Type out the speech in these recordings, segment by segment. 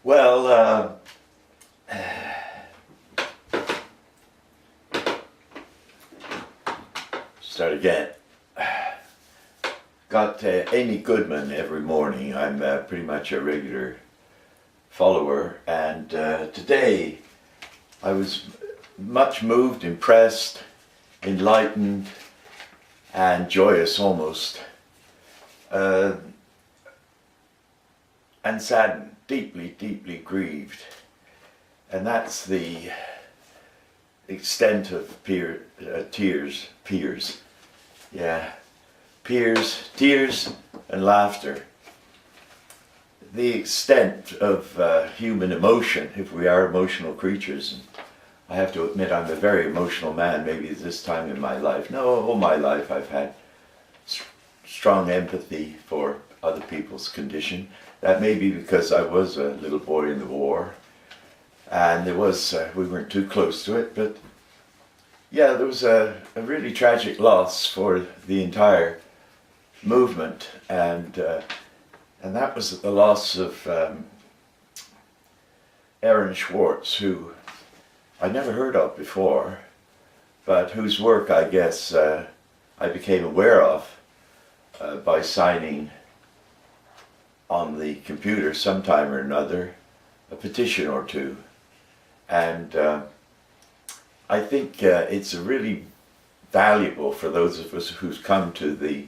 Well, start again. Got Amy Goodman every morning. I'm pretty much a regular follower, and today I was much moved, impressed, enlightened, and joyous almost, and saddened, deeply, deeply grieved. And that's the extent of tears, and laughter. The extent of human emotion, if we are emotional creatures. And I have to admit I'm a very emotional man, maybe this time in my life. No, all my life I've had strong empathy for other people's condition. That may be because I was a little boy in the war, and there was, we weren't too close to it, but yeah, there was a really tragic loss for the entire movement, and that was the loss of Aaron Swartz, who I never heard of before, but whose work I guess I became aware of by signing on the computer sometime or another a petition or two. And I think it's really valuable for those of us who's come to the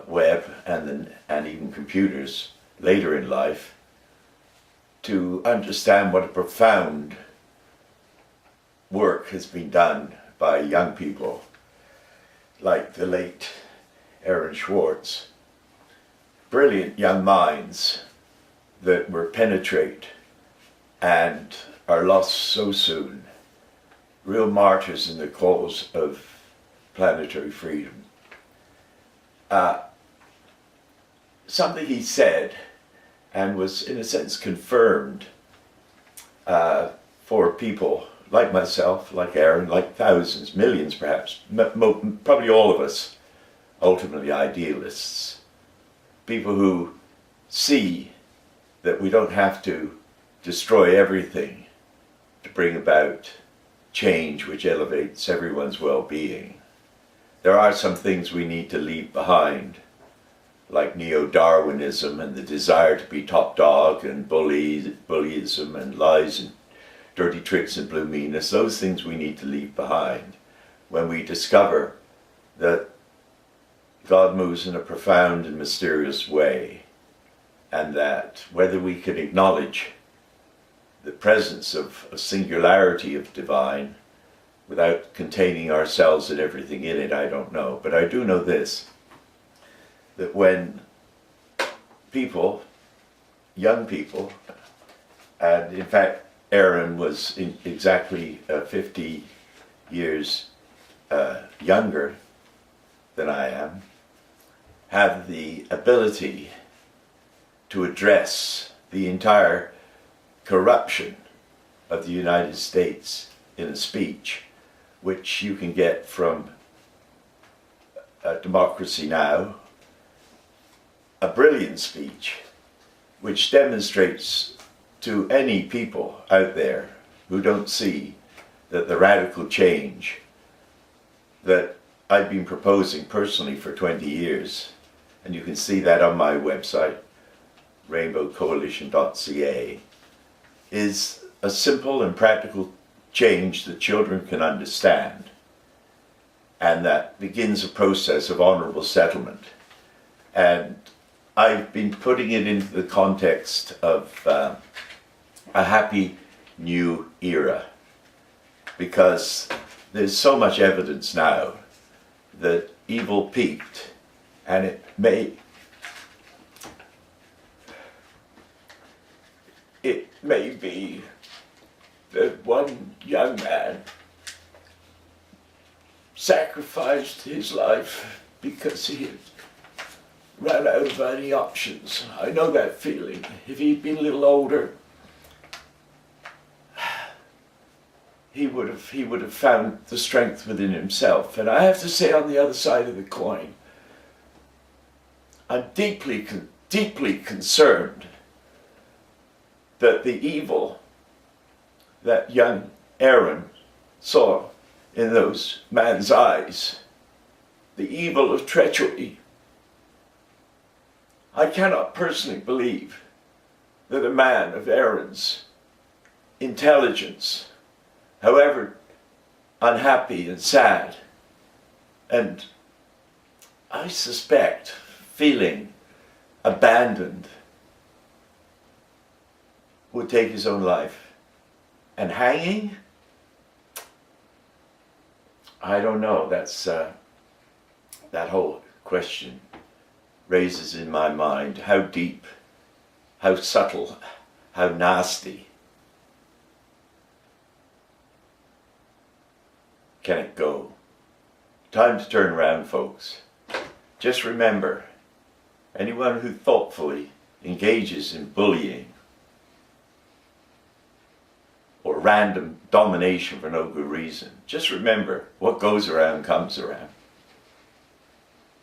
web and even computers later in life to understand what a profound work has been done by young people like the late Aaron Swartz. Brilliant young minds that were penetrate and are lost so soon. Real martyrs in the cause of planetary freedom. Something he said, and was in a sense confirmed for people like myself, like Aaron, like thousands, millions perhaps, probably all of us, ultimately idealists. People who see that we don't have to destroy everything to bring about change which elevates everyone's well-being. There are some things we need to leave behind, like neo-Darwinism and the desire to be top dog and bullyism and lies and dirty tricks and blue meanness. Those things we need to leave behind when we discover that God moves in a profound and mysterious way, and that whether we can acknowledge the presence of a singularity of divine without containing ourselves and everything in it, I don't know. But I do know this, that when people, young people, and in fact Aaron was exactly 50 years younger than I am, have the ability to address the entire corruption of the United States in a speech, which you can get from Democracy Now!, a brilliant speech which demonstrates to any people out there who don't see that the radical change that I've been proposing personally for 20 years, and you can see that on my website, rainbowcoalition.ca, is a simple and practical change that children can understand, and that begins a process of honorable settlement. And I've been putting it into the context of a happy new era, because there's so much evidence now that evil peaked, and it may be that one young man sacrificed his life because he had run out of any options. I know that feeling. If he'd been a little older, he would have found the strength within himself. And I have to say, on the other side of the coin, I'm deeply concerned that the evil that young Aaron saw in those man's eyes, the evil of treachery, I cannot personally believe that a man of Aaron's intelligence, however unhappy and sad, and I suspect feeling abandoned, would take his own life. And hanging? I don't know. That's that whole question raises in my mind how deep, how subtle, how nasty can it go? Time to turn around, folks. Just remember, anyone who thoughtfully engages in bullying or random domination for no good reason, just remember, what goes around comes around.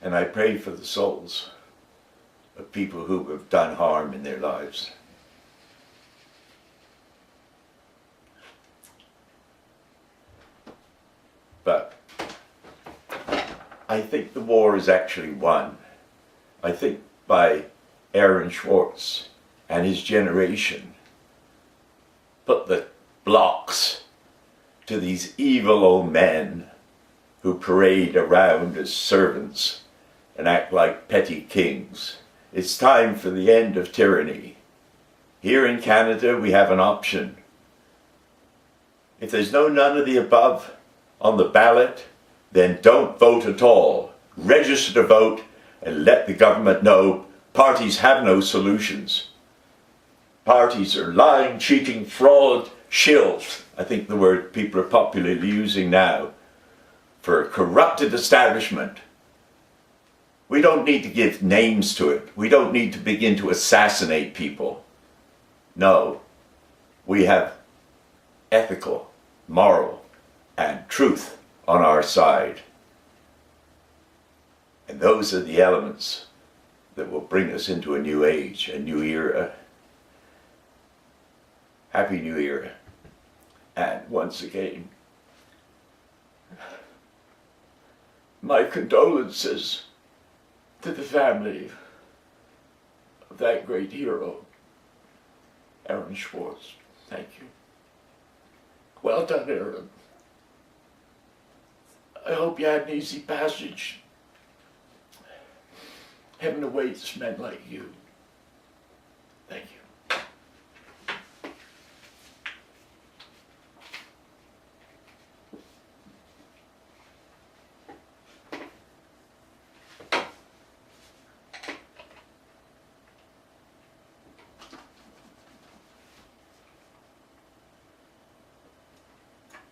And I pray for the souls of people who have done harm in their lives. But I think the war is actually won. I think by Aaron Swartz and his generation put the blocks to these evil old men who parade around as servants and act like petty kings. It's time for the end of tyranny. Here in Canada we have an option. If there's none of the above on the ballot, then don't vote at all. Register to vote and let the government know parties have no solutions. Parties are lying, cheating, fraud, shills, I think the word people are popularly using now, for a corrupted establishment. We don't need to give names to it. We don't need to begin to assassinate people. No, we have ethical, moral, and truth on our side. And those are the elements that will bring us into a new age, a new era. Happy New Year. And once again, my condolences to the family of that great hero, Aaron Swartz. Thank you. Well done, Aaron. I hope you had an easy passage. Heaven awaits men like you. Thank you.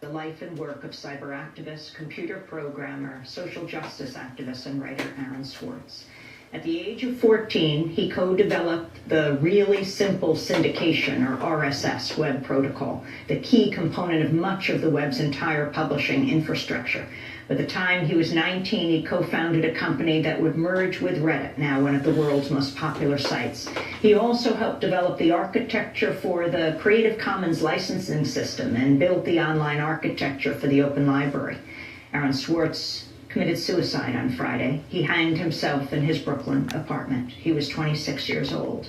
The life and work of cyber activist, computer programmer, social justice activist, and writer Aaron Swartz. At the age of 14, he co-developed the Really Simple Syndication, or RSS, web protocol, the key component of much of the web's entire publishing infrastructure. By the time he was 19, he co-founded a company that would merge with Reddit, now one of the world's most popular sites. He also helped develop the architecture for the Creative Commons licensing system and built the online architecture for the Open Library. Aaron Swartz committed suicide on Friday. He hanged himself in his Brooklyn apartment. He was 26 years old.